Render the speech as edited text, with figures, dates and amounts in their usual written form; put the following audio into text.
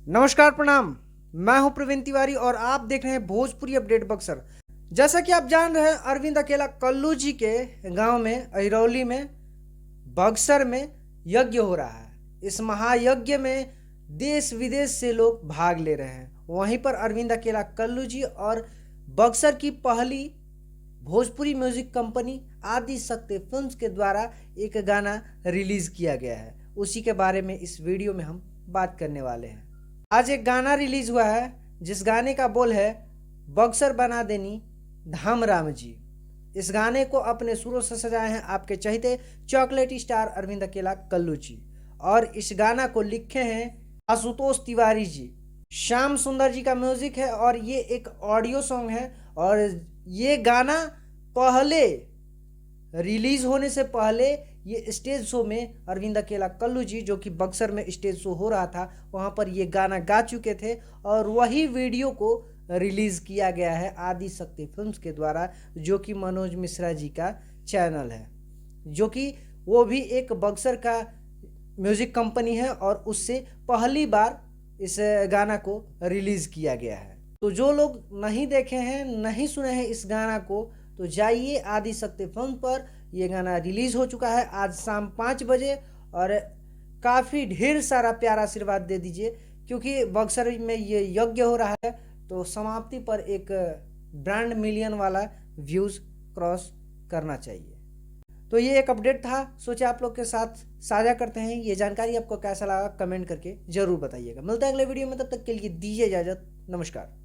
नमस्कार प्रणाम। मैं हूं प्रवीण तिवारी और आप देख रहे हैं भोजपुरी अपडेट बक्सर। जैसा कि आप जान रहे हैं, अरविंद अकेला कल्लू जी के गांव में अहिरौली में बक्सर में यज्ञ हो रहा है। इस महायज्ञ में देश विदेश से लोग भाग ले रहे हैं। वहीं पर अरविंद अकेला कल्लू जी और बक्सर की पहली भोजपुरी म्यूजिक कंपनी आदि शक्ति फिल्म्स के द्वारा एक गाना रिलीज किया गया है। उसी के बारे में इस वीडियो में हम बात करने वाले हैं। आज एक गाना रिलीज हुआ है जिस गाने का बोल है बक्सर बना देनी धाम राम जी। इस गाने को अपने सुरों से सजाए हैं आपके चहेते चॉकलेट स्टार अरविंद अकेला कल्लू जी, और इस गाना को लिखे हैं आशुतोष तिवारी जी। श्याम सुंदर जी का म्यूजिक है और ये एक ऑडियो सॉन्ग है। और ये गाना पहले रिलीज होने से पहले ये स्टेज शो में अरविंद अकेला कल्लू जी, जो कि बक्सर में स्टेज शो हो रहा था, वहाँ पर ये गाना गा चुके थे और वही वीडियो को रिलीज किया गया है आदि शक्ति फिल्म्स के द्वारा, जो कि मनोज मिश्रा जी का चैनल है, जो कि वो भी एक बक्सर का म्यूजिक कंपनी है और उससे पहली बार इस गाना को रिलीज किया गया है। तो जो लोग नहीं देखे हैं, नहीं सुने हैं इस गाना को, तो जाइए आदि शक्ति फिल्म पर। ये गाना रिलीज हो चुका है आज शाम 5 बजे और काफ़ी ढेर सारा प्यार आशीर्वाद दे दीजिए, क्योंकि बक्सर में ये यज्ञ हो रहा है तो समाप्ति पर एक ब्रांड मिलियन वाला व्यूज़ क्रॉस करना चाहिए। तो ये एक अपडेट था, सोचा आप लोग के साथ साझा करते हैं। ये जानकारी आपको कैसा लगा कमेंट करके ज़रूर बताइएगा। मिलता है अगले वीडियो में, तब तक के लिए दीजिए इजाज़त। नमस्कार।